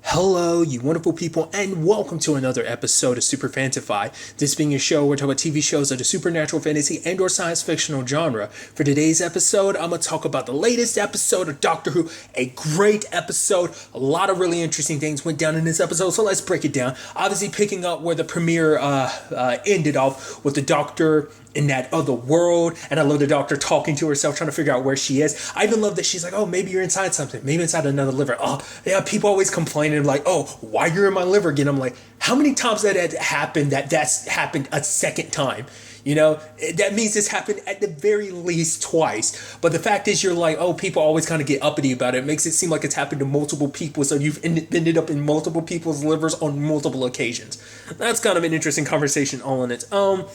Hello, you wonderful people, and welcome to another episode of Super-Fanta-Fi. This being a show where we talk about TV shows of the supernatural, fantasy, and or science fictional genre. For today's episode, I'm going to talk about the latest episode of Doctor Who. A great episode. A lot of really interesting things went down in this episode, so let's break it down. Obviously, picking up where the premiere ended off with the Doctor in that other world, and I love the Doctor talking to herself, trying to figure out where she is. I even love that she's like, oh, maybe you're inside something, maybe inside another liver. Oh yeah, people always complaining like, oh, why you're in my liver again? I'm like, how many times that had happened that's happened a second time? You know, that means it's happened at the very least twice. But the fact is, you're like, oh, people always kind of get uppity about it. It makes it seem like it's happened to multiple people. So you've ended up in multiple people's livers on multiple occasions. That's kind of an interesting conversation all on its own.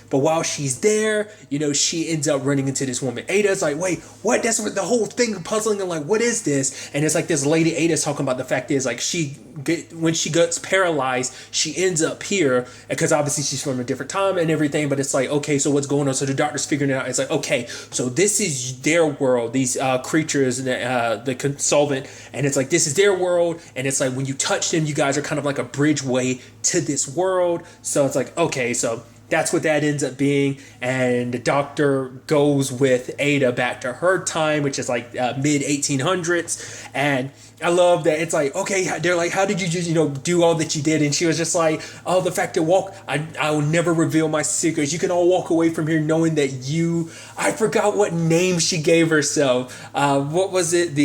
But while she's there, you know, she ends up running into this woman. Ada's like, wait, what? That's what the whole thing puzzling. I'm like, what is this? And it's like this lady Ada's talking about the fact is like when she gets paralyzed, she ends up here because obviously she's from a different time and everything. But it's like, okay, so what's going on? So the Doctor's figuring it out. It's like, okay, so this is their world. These creatures, the consultant, and it's like this is their world. And it's like when you touch them, you guys are kind of like a bridgeway to this world. So it's like, okay, so that's what that ends up being, and the Doctor goes with Ada back to her time, which is like mid 1800s, and I love that it's like, okay, they're like, how did you just, do all that you did? And she was just like, oh, the fact that I will never reveal my secrets. You can all walk away from here knowing that I forgot what name she gave herself. What was it?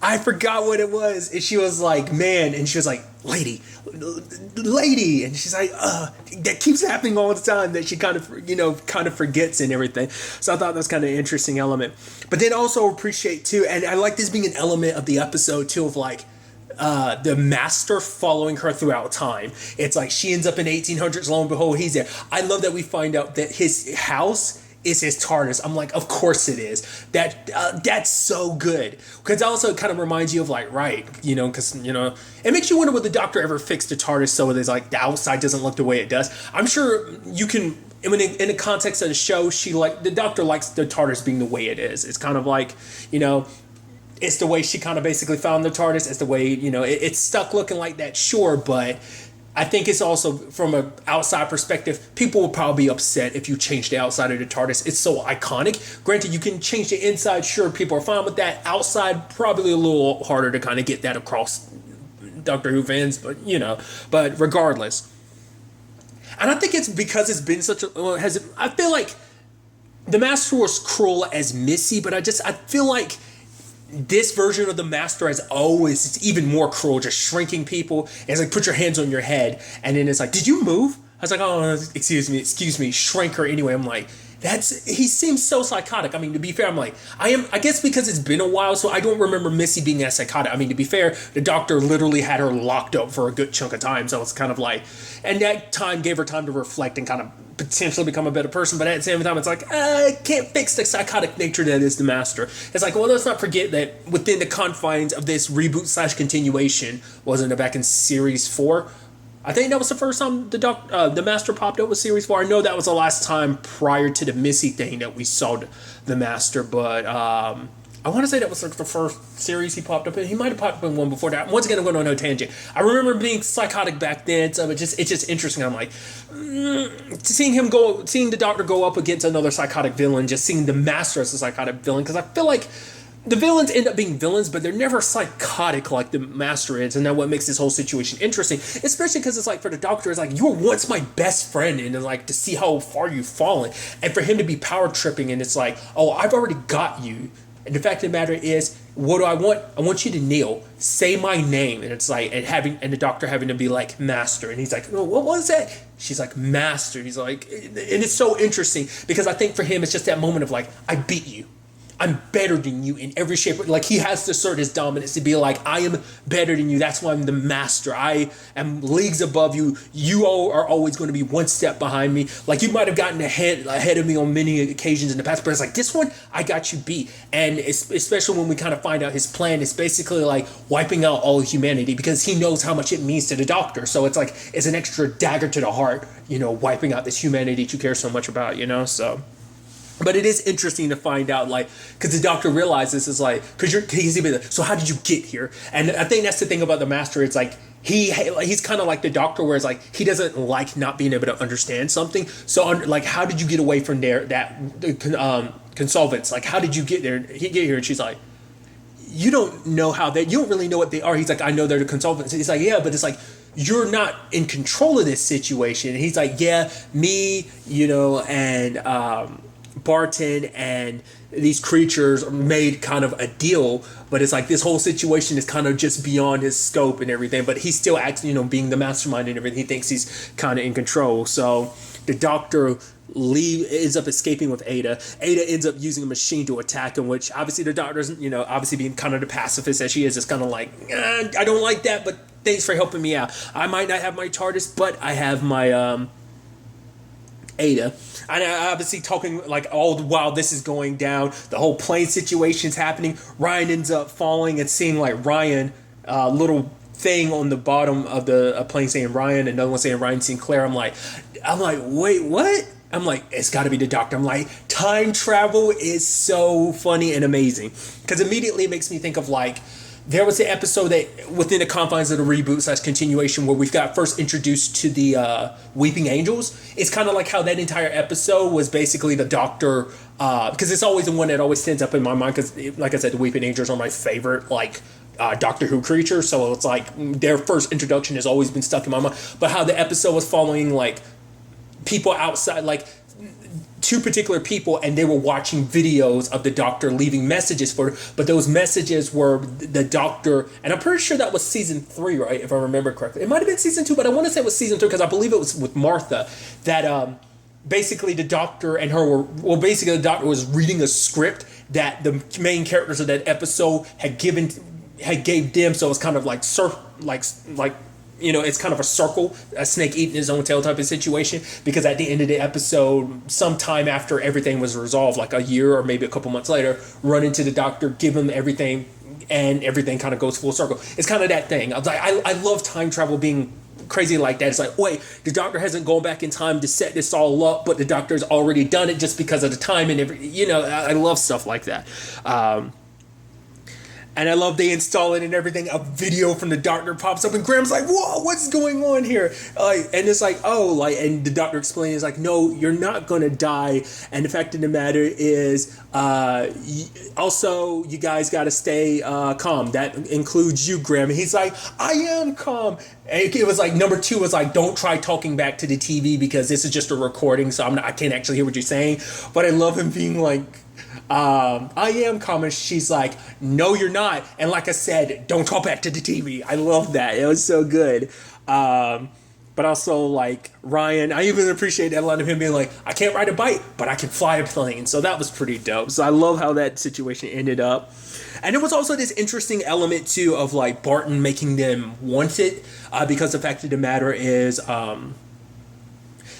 I forgot what it was. And she was like, man. And she was like, lady. And she's like, that keeps happening all the time that she kind of forgets and everything. So I thought that's kind of an interesting element. But then also appreciate too, and I like this being an element of the episode too, of like, the Master following her throughout time. It's like she ends up in 1800s, lo and behold, he's there. I love that we find out that his house is his TARDIS. I'm like, of course it is. That's so good. Because also it kind of reminds you of like, right, because, it makes you wonder would the Doctor ever fix the TARDIS so it's like the outside doesn't look the way it does. I'm sure you can, in the context of the show, the Doctor likes the TARDIS being the way it is. It's kind of like, it's the way she kind of basically found the TARDIS. It's the way, it's stuck looking like that, sure, but I think it's also from an outside perspective, people will probably be upset if you change the outside of the TARDIS. It's so iconic. Granted, you can change the inside. Sure, people are fine with that. Outside, probably a little harder to kind of get that across Doctor Who fans, but regardless. And I think it's because it's been I feel like the Master was cruel as Missy, but I feel like this version of the Master it's even more cruel, just shrinking people. It's like, put your hands on your head. And then it's like, did you move? I was like, oh, excuse me, shrink her anyway. I'm like, he seems so psychotic. I mean, to be fair, I guess because it's been a while, so I don't remember Missy being as psychotic. I mean, to be fair, the Doctor literally had her locked up for a good chunk of time. So it's kind of like, and that time gave her time to reflect and kind of potentially become a better person, but at the same time it's like, I can't fix the psychotic nature that is the Master. It's like, well, let's not forget that within the confines of this reboot / continuation, wasn't it back in series 4? I think that was the first time the Master popped up with series 4. I know that was the last time prior to the Missy thing that we saw the Master, but I want to say that was like the first series he popped up in. He might have popped up in one before that. Once again, I'm going on no tangent. I remember being psychotic back then, so it's just interesting. I'm like, seeing the Doctor go up against another psychotic villain, just seeing the Master as a psychotic villain, because I feel like the villains end up being villains, but they're never psychotic like the Master is, and that's what makes this whole situation interesting. Especially because it's like, for the Doctor, it's like, you were once my best friend, and it's like, to see how far you've fallen, and for him to be power tripping, and it's like, oh, I've already got you. And the fact of the matter is, what do I want? I want you to kneel, say my name, and it's like, and the Doctor having to be like, Master, and he's like, oh, what was that? She's like, Master. He's like, and it's so interesting because I think for him it's just that moment of like, I beat you. I'm better than you in every shape. Like, he has to assert his dominance to be like, I am better than you. That's why I'm the Master. I am leagues above you. You all are always going to be one step behind me. Like, you might have gotten ahead of me on many occasions in the past, but it's like, this one, I got you beat. And especially when we kind of find out his plan is basically like wiping out all humanity, because he knows how much it means to the Doctor. So it's like, it's an extra dagger to the heart, wiping out this humanity that you care so much about, so. But it is interesting to find out, like, because the doctor realizes it's like, he's even like, so how did you get here? And I think that's the thing about the master. It's like he's kind of like the doctor, where it's like he doesn't like not being able to understand something. So like, how did you get away from there? That consolvents, like, how did you get there? He get here, and she's like, you don't know how they. You don't really know what they are. He's like, I know they're the consultants. He's like, yeah, but it's like, you're not in control of this situation. And he's like, yeah, me, and Barton and these creatures made kind of a deal, but it's like this whole situation is kind of just beyond his scope and everything. But he still acts, being the mastermind and everything. He thinks he's kind of in control. So the doctor ends up escaping with Ada. Ada ends up using a machine to attack him, which obviously the doctor doesn't, obviously being kind of the pacifist as she is kind of like, I don't like that, but thanks for helping me out. I might not have my TARDIS, but I have my Ada. And obviously talking like all while this is going down, the whole plane situation's happening. Ryan ends up falling and seeing like Ryan, little thing on the bottom of the plane saying Ryan, another one saying Ryan Sinclair. I'm like, wait, what? I'm like, it's got to be the doctor. I'm like, time travel is so funny and amazing, because immediately it makes me think of like, there was the episode that within the confines of the reboot / continuation where we've got first introduced to the Weeping Angels. It's kind of like how that entire episode was basically the doctor, because it's always the one that always stands up in my mind, because like I said, the Weeping Angels are my favorite like Doctor Who creature, so it's like their first introduction has always been stuck in my mind. But how the episode was following like people outside, like two particular people, and they were watching videos of the doctor leaving messages for her, but those messages were the doctor, and I'm pretty sure that was season 3, right, if I remember correctly. It might have been season 2, but I want to say it was season 3, because I believe it was with Martha, that basically the doctor and her were, well, basically the doctor was reading a script that the main characters of that episode gave them, so it's kind of like it's kind of a circle, a snake eating his own tail type of situation, because at the end of the episode, sometime after everything was resolved, like a year or maybe a couple months later, run into the doctor, give him everything, and everything kind of goes full circle. It's kind of that thing. I was like, I love time travel being crazy like that. It's like, wait, the doctor hasn't gone back in time to set this all up, but the doctor's already done it just because of the time and I love stuff like that. And I love they install it and everything. A video from the doctor pops up, and Graham's like, "Whoa, what's going on here?" And it's like, and the doctor explains, like, "No, you're not gonna die. And the fact of the matter is, also you guys got to stay calm. That includes you, Graham." And he's like, "I am calm." And it was like number 2 was like, "Don't try talking back to the TV because this is just a recording, so I can't actually hear what you're saying." But I love him being like, I am calm. And she's like, "No, you're not. And like I said, don't talk back to the TV." I love that. It was so good. But also like Ryan, I even appreciate that line of him being like, "I can't ride a bike, but I can fly a plane." So that was pretty dope. So I love how that situation ended up. And there was also this interesting element too of like Barton making them want it, because the fact of the matter is,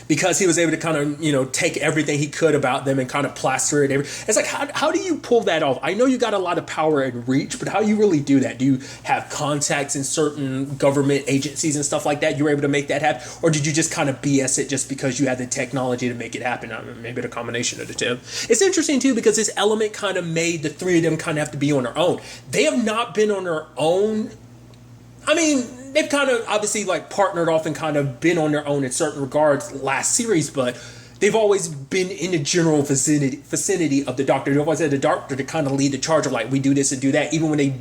because he was able to kind of, take everything he could about them and kind of plaster it. It's like, how do you pull that off? I know you got a lot of power and reach, but how do you really do that? Do you have contacts in certain government agencies and stuff like that? You were able to make that happen? Or did you just kind of BS it just because you had the technology to make it happen? I mean, maybe the combination of the two. It's interesting, too, because this element kind of made the three of them kind of have to be on their own. They have not been on their own. I mean, they've kind of obviously like partnered off and kind of been on their own in certain regards last series, but they've always been in the general vicinity of the doctor. They've always had the doctor to kind of lead the charge of like, we do this and do that, even when they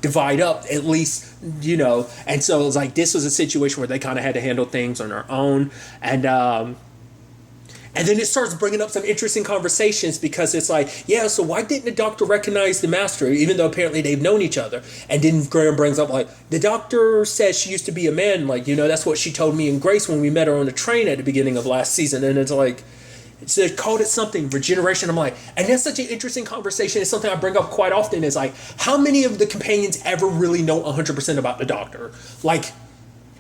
divide up, at least, and so it was like, this was a situation where they kind of had to handle things on their own. And then it starts bringing up some interesting conversations, because it's like, yeah, so why didn't the doctor recognize the master, even though apparently they've known each other? And then Graham brings up, like, the doctor says she used to be a man. Like, that's what she told me and Grace when we met her on the train at the beginning of last season. And it's like, they called it something, regeneration. I'm like, and that's such an interesting conversation. It's something I bring up quite often, is like, how many of the companions ever really know 100% about the doctor? Like,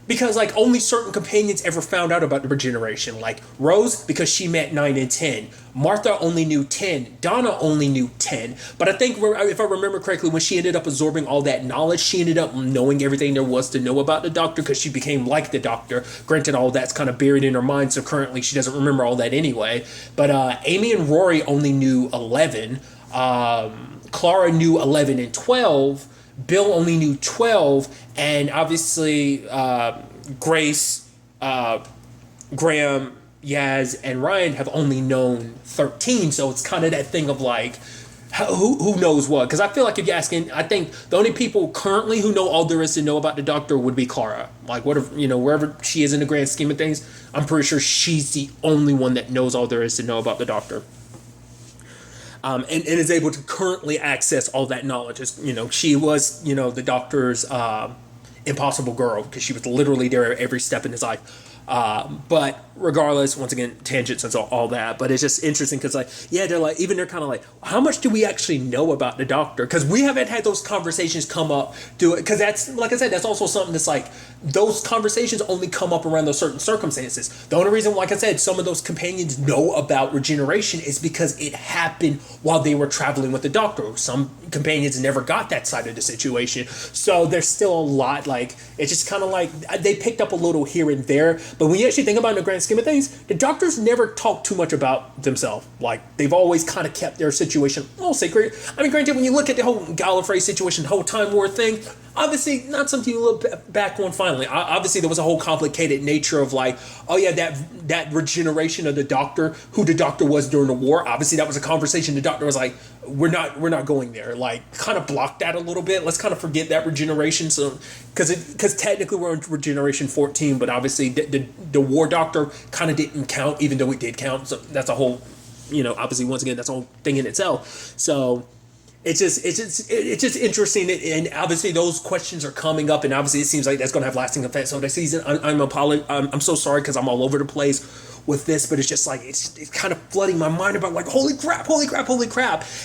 because like only certain companions ever found out about the regeneration. Like Rose, because she met 9 and 10. Martha only knew 10. Donna only knew 10. But I think if I remember correctly, when she ended up absorbing all that knowledge, she ended up knowing everything there was to know about the Doctor, because she became like the Doctor. Granted, all that's kind of buried in her mind, so currently she doesn't remember all that anyway. But Amy and Rory only knew 11. Clara knew 11 and 12. Bill only knew 12, and obviously Grace, Graham, Yaz, and Ryan have only known 13. So it's kind of that thing of like, who knows what? Because I feel like if you're asking, I think the only people currently who know all there is to know about the Doctor would be Clara. Like, whatever, wherever she is in the grand scheme of things, I'm pretty sure she's the only one that knows all there is to know about the Doctor. And is able to currently access all that knowledge. She was, the Doctor's impossible girl, because she was literally there every step in his life. But regardless, once again, tangents and all that. But it's just interesting because, like, yeah, they're kind of like, how much do we actually know about the Doctor? Because we haven't had those conversations come up. Because that's, like I said, that's also something that's like, those conversations only come up around those certain circumstances. The only reason, like I said, some of those companions know about regeneration is because it happened while they were traveling with the Doctor. Some companions never got that side of the situation. So there's still a lot, like, it's just kind of like, they picked up a little here and there. But when you actually think about it in the grand scheme of things, the Doctors never talk too much about themselves. Like, they've always kind of kept their situation all secret. I mean, granted, when you look at the whole Gallifrey situation, the whole Time War thing, obviously not something you look back on finally. Obviously, there was a whole complicated nature of like, oh yeah, that regeneration of the Doctor, who the Doctor was during the war. Obviously, that was a conversation. The Doctor was like, we're not going there. Like, kind of blocked that a little bit. Let's kind of forget that regeneration. So, because technically we're in regeneration 14, but obviously the war Doctor kind of didn't count, even though it did count. So that's a whole, obviously once again that's a whole thing in itself. So. It's just interesting, and obviously those questions are coming up, and obviously it seems like that's going to have lasting effects on the season. I'm so sorry because I'm all over the place with this, but it's just like it's kind of flooding my mind about like holy crap,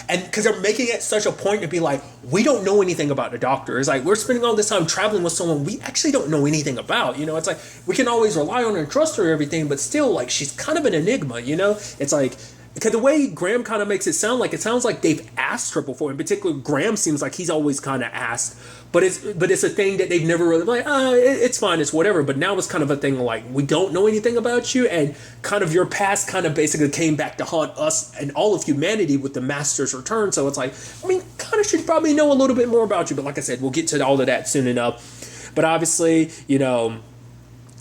and because they're making it such a point to be like, we don't know anything about the Doctor. It's like we're spending all this time traveling with someone we actually don't know anything about. It's like we can always rely on her and trust her and everything, but still, like, she's kind of an enigma. It's like. Because the way Graham kind of makes it sounds like they've asked her before. In particular, Graham seems like he's always kind of asked, but it's a thing that they've never really like. It's fine, it's whatever. But now it's kind of a thing like we don't know anything about you, and kind of your past kind of basically came back to haunt us and all of humanity with the Master's return. So it's like, I mean, kind of should probably know a little bit more about you. But like I said, we'll get to all of that soon enough. But obviously,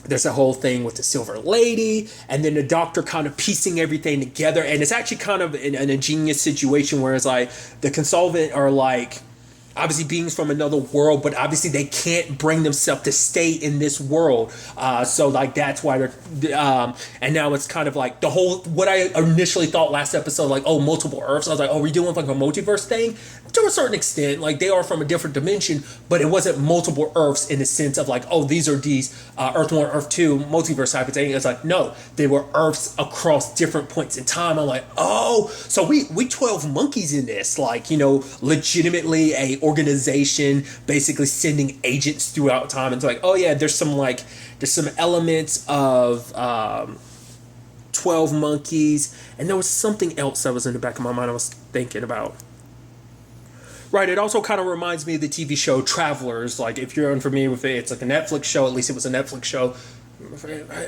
there's a whole thing with the Silver Lady, and then the Doctor kind of piecing everything together. And it's actually kind of an ingenious situation where it's like the Consolvent are like obviously beings from another world, but obviously they can't bring themselves to stay in this world. So like that's why they're and now it's kind of like the whole what I initially thought last episode, like, oh, multiple Earths. I was like, oh, we're doing like a multiverse thing to a certain extent. Like they are from a different dimension, but it wasn't multiple Earths in the sense of like, oh, these are these Earth 1, Earth 2 multiverse type of thing. It's like, no, they were Earths across different points in time. I'm like, oh, so we 12 monkeys in this, like, legitimately a organization basically sending agents throughout time. And it's like, oh yeah, there's some elements of 12 monkeys, and there was something else that was in the back of my mind I was thinking about. Right, it also kind of reminds me of the TV show Travelers. Like, if you're unfamiliar with it, it's like a Netflix show. At least it was a Netflix show.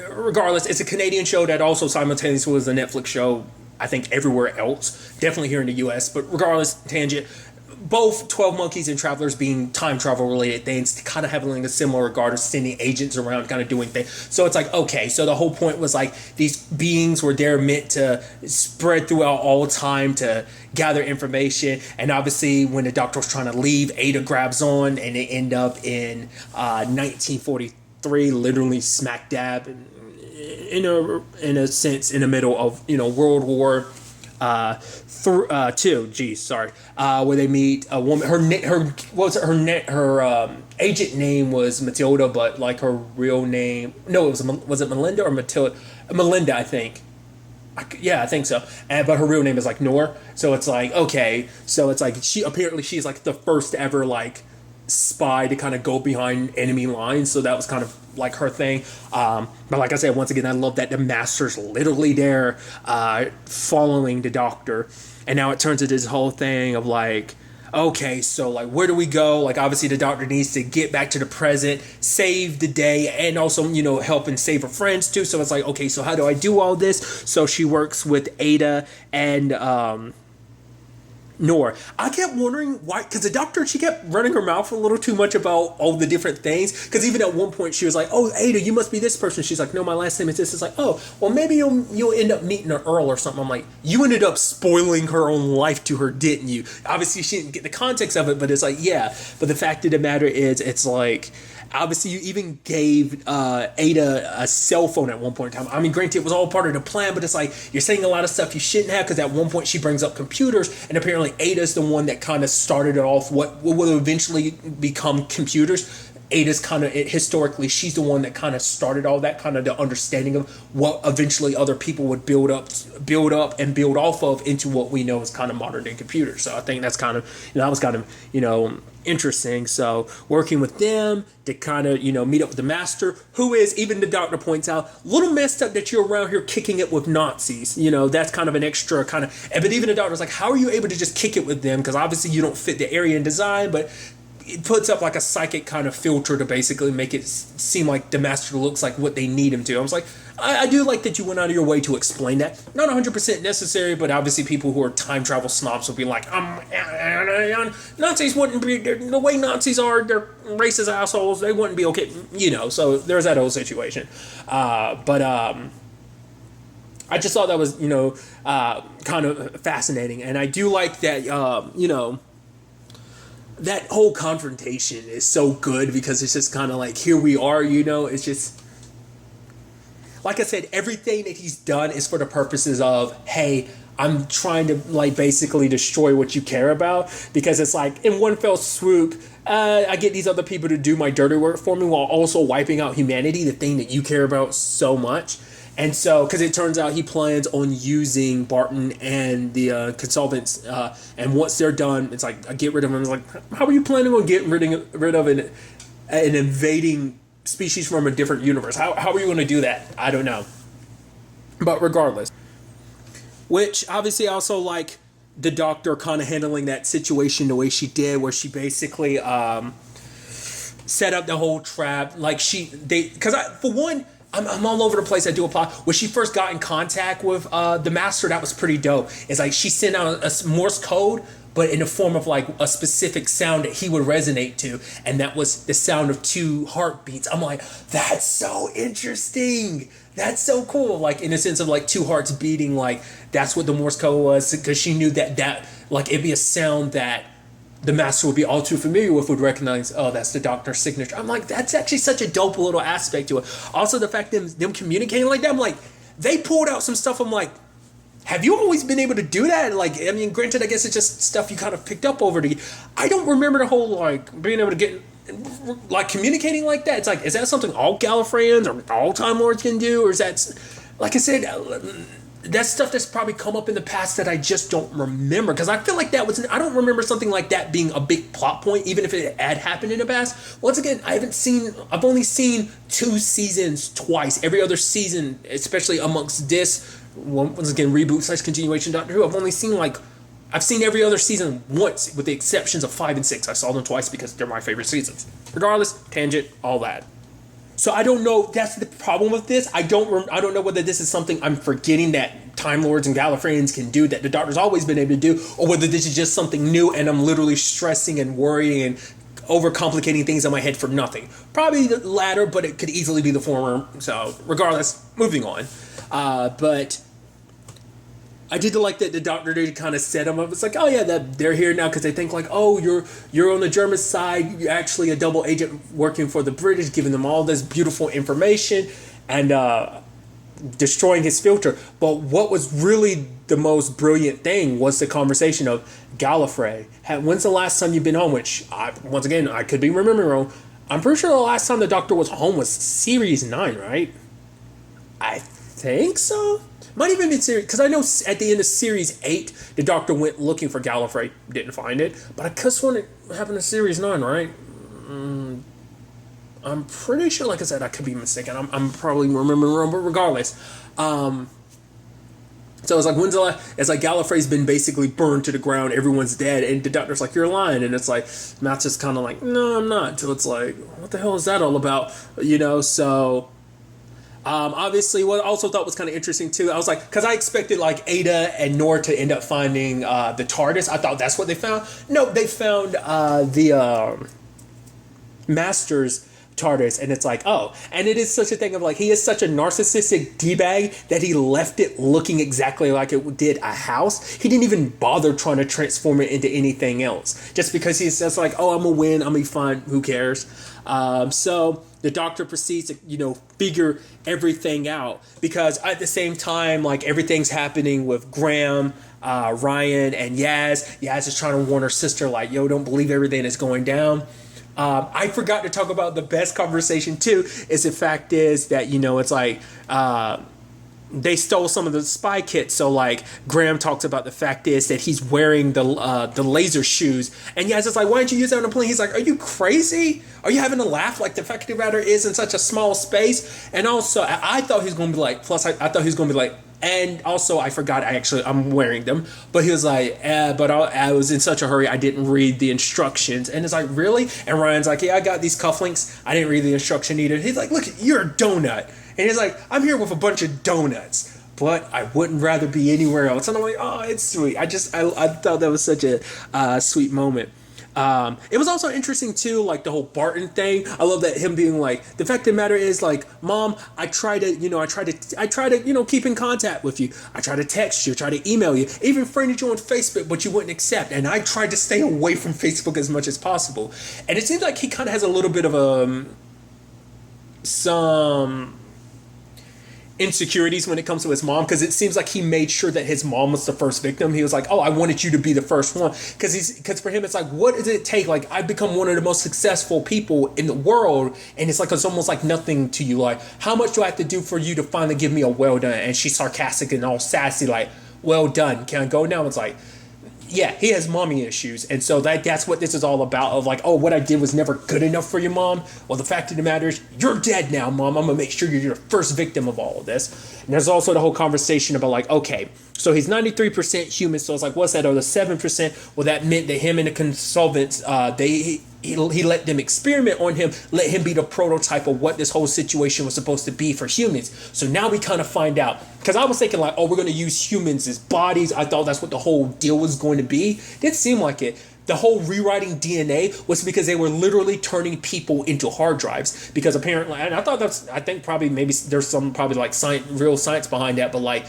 Regardless, it's a Canadian show that also simultaneously was a Netflix show, I think, everywhere else. Definitely here in the U.S. But regardless, tangent. Both 12 Monkeys and Travelers being time travel related things, kind of having a similar regard of sending agents around, kind of doing things. So it's like, okay, so the whole point was like these beings were there meant to spread throughout all time to gather information. And obviously when the Doctor was trying to leave, Ada grabs on, and they end up in 1943, literally smack dab in a sense in the middle of World War II, where they meet a woman. Her agent name was Matilda, but like her real name, no, was it Melinda or Matilda? Melinda, I think. I think so. But her real name is like Noor. So it's like, okay, so it's like she's like the first ever like spy to kind of go behind enemy lines. So that was kind of like her thing. But like I said, once again, I love that the Master's literally there following the Doctor. And now it turns into this whole thing of like, okay, so like where do we go? Like obviously the Doctor needs to get back to the present, save the day, and also, you know, help and save her friends too. So it's like, okay, so how do I do all this? So she works with Ada and Nor. I kept wondering why, because the Doctor, she kept running her mouth a little too much about all the different things. Because even at one point she was like, "Oh, Ada, you must be this person." She's like, "No, my last name is this." It's like, "Oh, well, maybe you'll end up meeting an Earl or something." I'm like, "You ended up spoiling her own life to her, didn't you?" Obviously, she didn't get the context of it, but it's like, yeah. But the fact of the matter is, it's like, obviously, you even gave Ada a cell phone at one point in time. I mean, granted, it was all part of the plan, but it's like, you're saying a lot of stuff you shouldn't have, because at one point she brings up computers, and apparently Ada's the one that kind of started it off, what will eventually become computers. Ada's kind of, historically, she's the one that kind of started all that, kind of the understanding of what eventually other people would build up and build off of into what we know as kind of modern day computers. So I think that's kind of, that was kind of, interesting. So working with them to kind of, meet up with the Master, who is, even the Doctor points out, a little messed up that you're around here kicking it with Nazis. That's kind of an extra kind of, but even the Doctor's like, how are you able to just kick it with them? Because obviously you don't fit the area and design, but it puts up like a psychic kind of filter to basically make it seem like the Master looks like what they need him to. I was like, I do like that you went out of your way to explain that. Not 100% necessary, but obviously people who are time travel snobs will be like, Nazis wouldn't be, the way Nazis are, they're racist assholes, they wouldn't be okay, so there's that whole situation. But I just thought that was, kind of fascinating. And I do like that, that whole confrontation is so good, because it's just kind of like, here we are, it's just, like I said, everything that he's done is for the purposes of, hey, I'm trying to like basically destroy what you care about, because it's like in one fell swoop, I get these other people to do my dirty work for me while also wiping out humanity, the thing that you care about so much. And so, because it turns out he plans on using Barton and the consultants, and once they're done, it's like, I get rid of them. It's like, how are you planning on getting rid of an invading species from a different universe? How are you going to do that? I don't know. But regardless, which obviously also like the Doctor kind of handling that situation the way she did, where she basically set up the whole trap. Like because for one, I'm all over the place. I do apply. When she first got in contact with the Master, that was pretty dope. It's like she sent out a Morse code, but in the form of like a specific sound that he would resonate to, and that was the sound of 2 heartbeats. I'm like, that's so interesting. That's so cool. Like in a sense of like 2 hearts beating, like that's what the Morse code was, because she knew that like it'd be a sound that the Master would be all too familiar with, would recognize, oh, that's the Doctor's signature. I'm like, that's actually such a dope little aspect to it. Also, the fact that them communicating like that, I'm like, they pulled out some stuff. I'm like, have you always been able to do that? Like, I mean, granted, I guess it's just stuff you kind of picked up over the. I don't remember the whole like being able to get like communicating like that. It's like, is that something all Gallifreyans or all Time Lords can do, or is that, like I said, that's stuff that's probably come up in the past that I just don't remember, because I feel like that was, I don't remember something like that being a big plot point, even if it had happened in the past. Once again, I've only seen 2 seasons twice. Every other season, especially amongst this, once again, reboot / continuation Doctor Who, I've seen every other season once, with the exceptions of 5 and 6. I saw them twice because they're my favorite seasons. Regardless, tangent, all that. So I don't know. That's the problem with this. I don't know whether this is something I'm forgetting that Time Lords and Gallifreyans can do that the Doctor's always been able to do, or whether this is just something new and I'm literally stressing and worrying and overcomplicating things in my head for nothing. Probably the latter, but it could easily be the former. So regardless, moving on. But I did like that the Doctor did kind of set them up. It's like, oh yeah, they're here now because they think like, oh, you're on the German side. You're actually a double agent working for the British, giving them all this beautiful information and destroying his filter. But what was really the most brilliant thing was the conversation of Gallifrey. When's the last time you've been home? Which, once again, I could be remembering wrong. I'm pretty sure the last time the Doctor was home was Series 9, right? I think so. Might even be series, because I know at the end of Series 8, the Doctor went looking for Gallifrey, didn't find it. But I could have sworn it happened in Series 9, right? I'm pretty sure, like I said, I could be mistaken. I'm probably remembering wrong, but regardless. So it's like, when's the last? It's like Gallifrey's been basically burned to the ground. Everyone's dead, and the doctor's like, "You're lying," and it's like Matt's just kind of like, "No, I'm not." Until it's like, "What the hell is that all about?" So obviously, what I also thought was kind of interesting too, I was like, because I expected like Ada and Nor to end up finding the TARDIS. I thought that's what they found. No, they found the Master's TARDIS, and it's like, oh, and it is such a thing of like, he is such a narcissistic d-bag that he left it looking exactly like it did a house. He didn't even bother trying to transform it into anything else, just because he's just like, oh, I'm gonna win, I'm gonna be fine, who cares. So the doctor proceeds to figure everything out, because at the same time, like, everything's happening with Graham, Ryan, and Yaz. Yaz is trying to warn her sister, like, yo, don't believe everything that's going down. I forgot to talk about the best conversation too. Is the fact is that it's like they stole some of the spy kits. So like Graham talks about the fact is that he's wearing the laser shoes, and yeah, it's just like, why don't you use that on a plane? He's like, are you crazy? Are you having a laugh? Like, the fact of the matter is, in such a small space. And also, I thought he was going to be like. Plus, I thought he was going to be like. And also, I forgot, I'm wearing them. But he was like, but I was in such a hurry, I didn't read the instructions. And it's like, really? And Ryan's like, yeah, I got these cufflinks. I didn't read the instruction either. He's like, look, you're a donut. And he's like, I'm here with a bunch of donuts, but I wouldn't rather be anywhere else. And I'm like, oh, it's sweet. I thought that was such a sweet moment. It was also interesting too, like the whole Barton thing. I love that, him being like, the fact of the matter is, like, Mom, I try to keep in contact with you. I try to text you, try to email you, even friended you on Facebook, but you wouldn't accept. And I tried to stay away from Facebook as much as possible. And it seems like he kind of has a little bit of some insecurities when it comes to his mom, because it seems like he made sure that his mom was the first victim. He was like, oh, I wanted you to be the first one, because for him it's like, what does it take? Like, I've become one of the most successful people in the world, and it's like, it's almost like nothing to you. Like, how much do I have to do for you to finally give me a well done? And she's sarcastic and all sassy, like, well done, can I go now? It's like, yeah, he has mommy issues, and so that's what this is all about, of like, oh, what I did was never good enough for you, Mom. Well, the fact of the matter is, you're dead now, Mom. I'm gonna make sure you're the first victim of all of this. And there's also the whole conversation about, like, okay, so he's 93% human, so it's like, what's that other 7%? Well, that meant that him and the consultants, he let them experiment on him, let him be the prototype of what this whole situation was supposed to be for humans. So now we kind of find out, because I was thinking like, oh, we're going to use humans as bodies. I thought that's what the whole deal was going to be. Didn't seem like it. The whole rewriting DNA was because they were literally turning people into hard drives, because apparently, and I think probably maybe there's some probably like real science behind that, but like,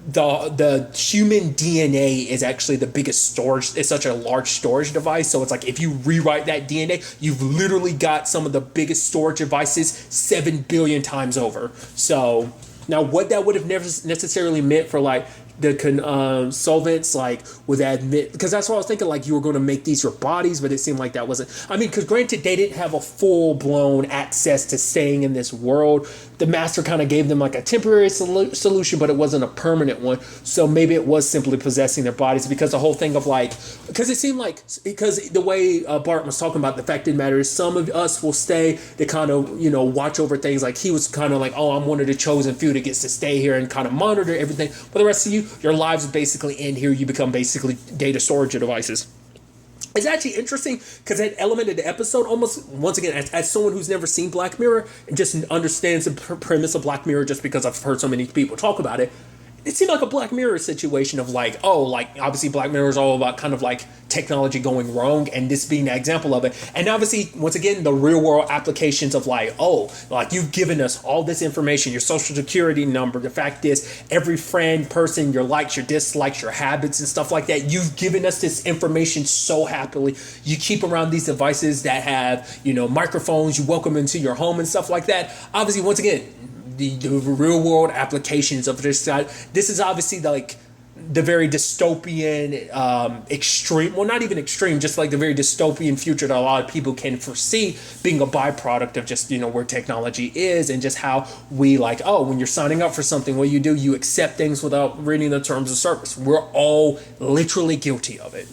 the human DNA is actually the biggest storage. It's such a large storage device. So it's like, if you rewrite that DNA, you've literally got some of the biggest storage devices 7 billion times over. So now, what that would have never necessarily meant for like the solvents, like, would admit, because that's what I was thinking, like, you were going to make these your bodies, but it seemed like that wasn't. I mean, because granted, they didn't have a full-blown access to staying in this world. The Master kind of gave them like a temporary solution, but it wasn't a permanent one. So maybe it was simply possessing their bodies, because the whole thing of like, because it seemed like, because the way Bart was talking about, the fact of the matter is, some of us will stay to kind of, watch over things. Like, he was kind of like, oh, I'm one of the chosen few that gets to stay here and kind of monitor everything. But the rest of you, your lives basically end here. You become basically data storage devices. It's actually interesting, because that element of the episode, almost, once again, as someone who's never seen Black Mirror and just understands the premise of Black Mirror just because I've heard so many people talk about it, it seemed like a Black Mirror situation of like, oh, like, obviously Black Mirror is all about kind of like technology going wrong, and this being an example of it. And obviously, once again, the real world applications of like, oh, like, you've given us all this information, your social security number, the fact is, every friend, person, your likes, your dislikes, your habits and stuff like that, you've given us this information so happily. You keep around these devices that have, microphones, you welcome into your home and stuff like that. Obviously, once again, the real world applications of this side. This is obviously like the very dystopian, extreme, well, not even extreme, just like the very dystopian future that a lot of people can foresee being a byproduct of just, where technology is, and just how we like, oh, when you're signing up for something, what you do, you accept things without reading the terms of service. We're all literally guilty of it.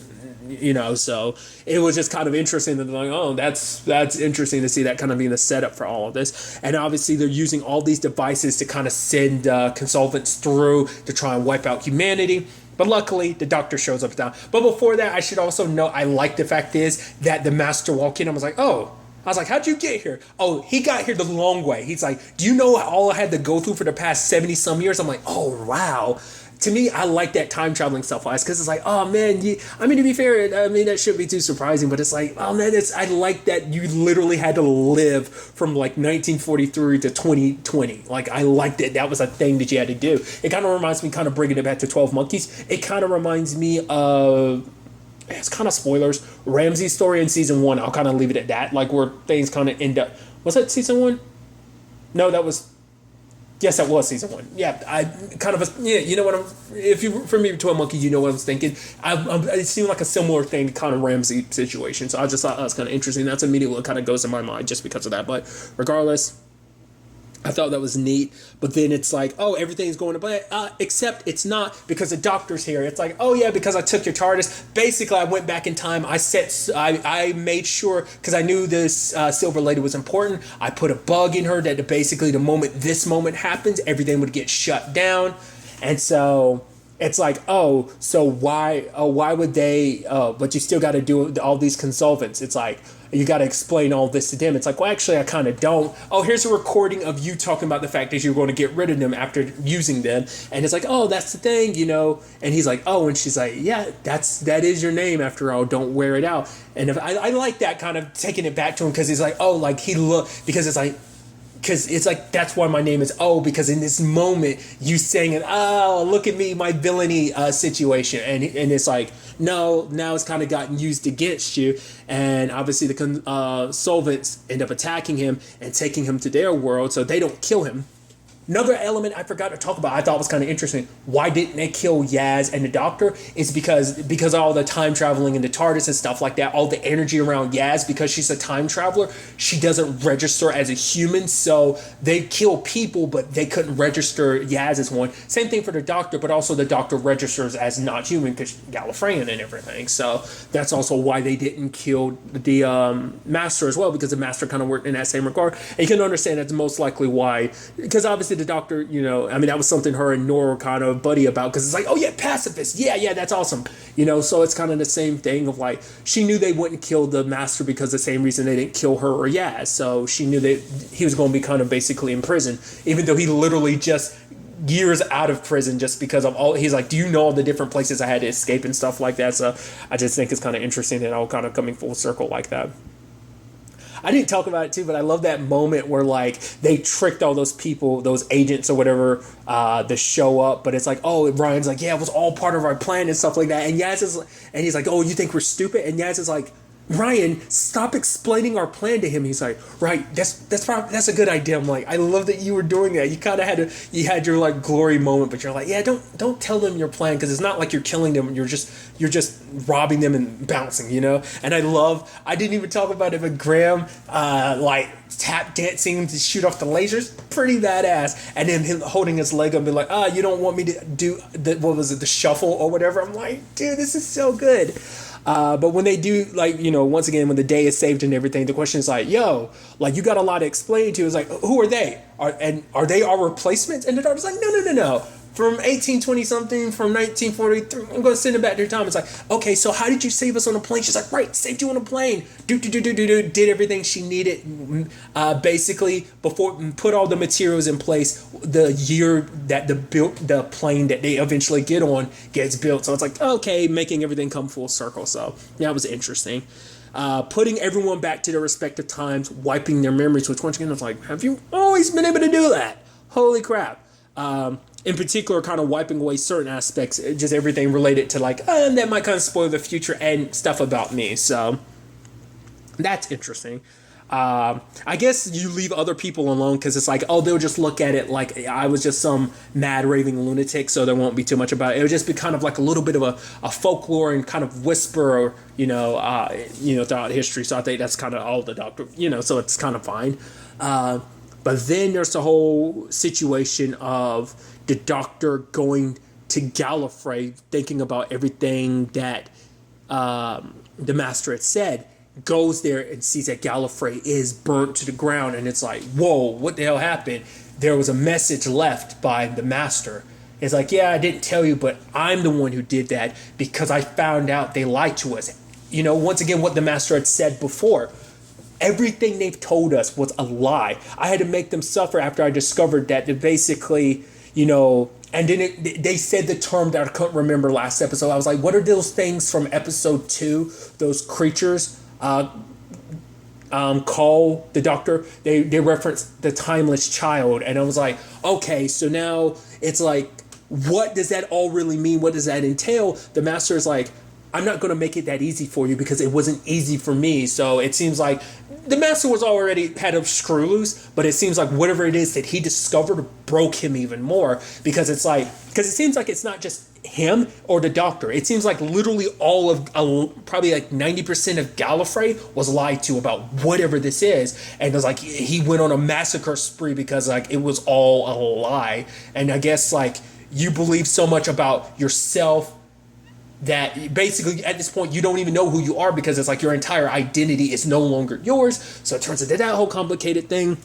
So it was just kind of interesting that they're like, oh, that's interesting to see that kind of being the setup for all of this. And obviously they're using all these devices to kind of send consultants through to try and wipe out humanity. But luckily, the doctor shows up down. But before that, I should also note, I like the fact is that the master walked in. I was like, how'd you get here? Oh, he got here the long way. He's like, do you know all I had to go through for the past 70 some years? I'm like, oh, wow. To me, I like that time traveling stuff because it's like, oh man, to be fair, that shouldn't be too surprising, but it's like, oh man, I like that you literally had to live from like 1943 to 2020. Like, I liked it. That was a thing that you had to do. It kind of reminds me, kind of bringing it back to 12 Monkeys. It kind of reminds me of, it's kind of spoilers, Ramsey's story in season 1. I'll kind of leave it at that, like where things kind of end up. Was that season 1? No, that was. Yes, that was season 1. Yeah, I kind of you know what if you for me to a monkey, you know what I was thinking. It seemed like a similar thing to kind of Ramsey situation, so I just thought that was kind of interesting. That's immediately what kind of goes in my mind just because of that. But regardless, I thought that was neat, but then it's like, oh, everything's going to plan, except it's not because the doctor's here. It's like, oh yeah, because I took your TARDIS. Basically, I went back in time. I made sure, because I knew this Silver Lady was important. I put a bug in her that basically the moment this moment happens, everything would get shut down, and so it's like, oh, so why would they? But you still got to do all these consultants. It's like, you got to explain all this to them. It's like, well, actually, I kind of don't. Oh, here's a recording of you talking about the fact that you're going to get rid of them after using them. And it's like, oh, that's the thing, And he's like, oh, and she's like, yeah, that is your name after all. Don't wear it out. And if I like that kind of taking it back to him because he's like, oh, like because it's like, that's why my name is because in this moment you saying it, oh, look at me, my villainy situation, and it's like, no, now it's kind of gotten used against you, and obviously the solvents end up attacking him and taking him to their world, so they don't kill him. Another element I forgot to talk about, I thought was kind of interesting. Why didn't they kill Yaz and the Doctor? Is because of all the time traveling and the TARDIS and stuff like that, all the energy around Yaz, because she's a time traveler, she doesn't register as a human, so they kill people, but they couldn't register Yaz as one. Same thing for the Doctor, but also the Doctor registers as not human because Gallifreyan and everything, so that's also why they didn't kill the Master as well, because the Master kind of worked in that same regard. And you can understand that's most likely why, because obviously the Doctor, that was something her and Nora were kind of buddy about, because it's like, oh yeah, pacifist, yeah, that's awesome, so it's kind of the same thing of like, she knew they wouldn't kill the Master because the same reason they didn't kill her or Yaz, so she knew that he was going to be kind of basically in prison, even though he literally just years out of prison just because of all, he's like, do you know all the different places I had to escape and stuff like that, so I just think it's kind of interesting that all kind of coming full circle like that. I didn't talk about it too, but I love that moment where like they tricked all those people, those agents or whatever, to show up. But it's like, oh, Ryan's like, yeah, it was all part of our plan and stuff like that. And he's like, oh, you think we're stupid? And Yaz is like, Ryan, stop explaining our plan to him. He's like, right, that's a good idea. I'm like, I love that you were doing that. You kind of had your like glory moment, but you're like, yeah, don't tell them your plan, because it's not like you're killing them. You're just robbing them and bouncing, And I didn't even talk about it, but Graham like tap dancing to shoot off the lasers, pretty badass. And then him holding his leg up and be like, you don't want me to do the shuffle or whatever. I'm like, dude, this is so good. But when they do, like, once again, when the day is saved and everything, the question is like, yo, like, you got a lot to explain to. It's like, who are they? Are they our replacements? And the doctor's like, no. From 1820 something, from 1943, I'm going to send it back to your time. It's like, okay, so how did you save us on a plane? She's like, right, saved you on a plane. Did everything she needed. Basically, before, put all the materials in place. The year that the plane that they eventually get on gets built. So it's like, okay, making everything come full circle. So that was interesting. Putting everyone back to their respective times, wiping their memories, which once again, I was like, have you always been able to do that? Holy crap. In particular, kind of wiping away certain aspects, just everything related to like, that might kind of spoil the future and stuff about me. So that's interesting. I guess you leave other people alone because it's like, oh, they'll just look at it like I was just some mad raving lunatic, so there won't be too much about it. It'll just be kind of like a little bit of a folklore and kind of whisper, throughout history. So I think that's kind of all the Doctor, so it's kind of fine. But then there's the whole situation of the Doctor going to Gallifrey, thinking about everything that the master had said, goes there and sees that Gallifrey is burnt to the ground, and it's like, whoa, what the hell happened? There was a message left by the master. It's like, yeah, I didn't tell you, but I'm the one who did that because I found out they lied to us. Once again, what the master had said before. Everything they've told us was a lie. I had to make them suffer after I discovered that they basically, and then they said the term that I couldn't remember last episode. I was like, what are those things from episode 2? Those creatures call the doctor. They referenced the timeless child. And I was like, okay, so now it's like, what does that all really mean? What does that entail? The master is like, I'm not going to make it that easy for you because it wasn't easy for me. So it seems like the master was already had a screw loose, but it seems like whatever it is that he discovered broke him even more because it seems like it's not just him or the doctor. It seems like literally all of probably like 90% of Gallifrey was lied to about whatever this is. And it was like he went on a massacre spree because like it was all a lie. And I guess like you believe so much about yourself that basically at this point you don't even know who you are because it's like your entire identity is no longer yours. So it turns into that whole complicated thing.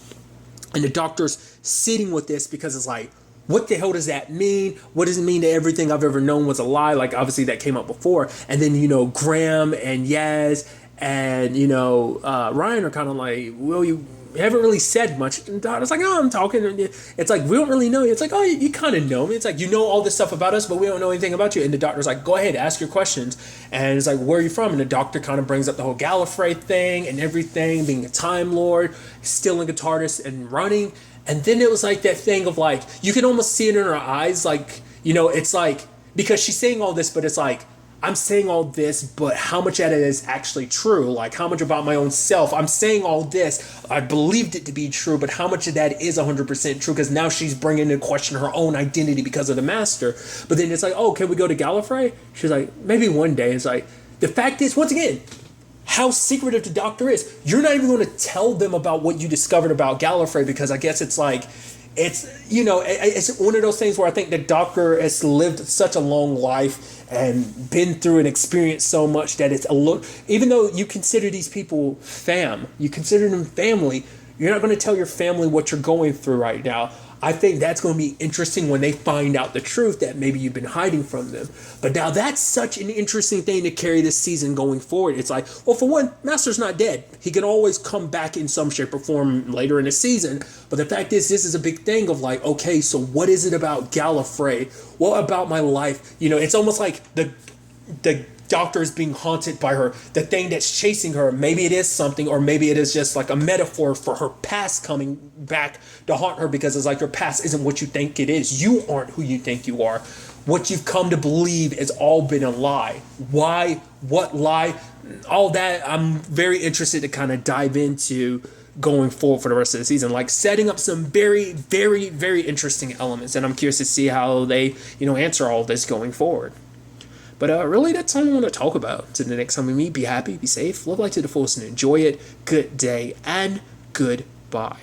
And the doctor's sitting with this because it's like, what the hell does that mean? What does it mean that everything I've ever known was a lie? Like obviously that came up before. And then, Graham and Yaz and, Ryan are kind of like, well, you haven't really said much. And Doctor's like, oh, I'm talking. It's like, we don't really know you. It's like, oh, you kind of know me. It's like, you know all this stuff about us, but we don't know anything about you. And the doctor's like, go ahead, ask your questions. And it's like, where are you from? And the doctor kind of brings up the whole Gallifrey thing and everything, being a Time Lord, stealing a TARDIS and running. And then it was like that thing of like, you can almost see it in her eyes. Like, it's like, because she's saying all this, but it's like, I'm saying all this, but how much of it is actually true? Like how much about my own self? I'm saying all this. I believed it to be true, but how much of that is 100% true? Because now she's bringing into question her own identity because of the master. But then it's like, oh, can we go to Gallifrey? She's like, maybe one day. It's like, the fact is, once again, how secretive the doctor is. You're not even going to tell them about what you discovered about Gallifrey because I guess it's like, it's one of those things where I think the doctor has lived such a long life and been through and experienced so much that it's even though you consider these people you consider them family, you're not going to tell your family what you're going through right now. I think that's going to be interesting when they find out the truth that maybe you've been hiding from them. But now that's such an interesting thing to carry this season going forward. It's like, well, for one, Master's not dead. He can always come back in some shape or form later in the season. But the fact is, this is a big thing of like, okay, so what is it about Gallifrey? What about my life? It's almost like the doctor is being haunted by her, the thing that's chasing her. Maybe it is something, or maybe it is just like a metaphor for her past coming back to haunt her because it's like your past isn't what you think it is. You aren't who you think you are. What you've come to believe has all been a lie. Why? What lie? All that I'm very interested to kind of dive into going forward for the rest of the season, like setting up some very, very, very interesting elements. And I'm curious to see how they, answer all this going forward. But really, that's all I want to talk about. Until the next time we meet, be happy, be safe, live life to the fullest, and enjoy it. Good day, and goodbye.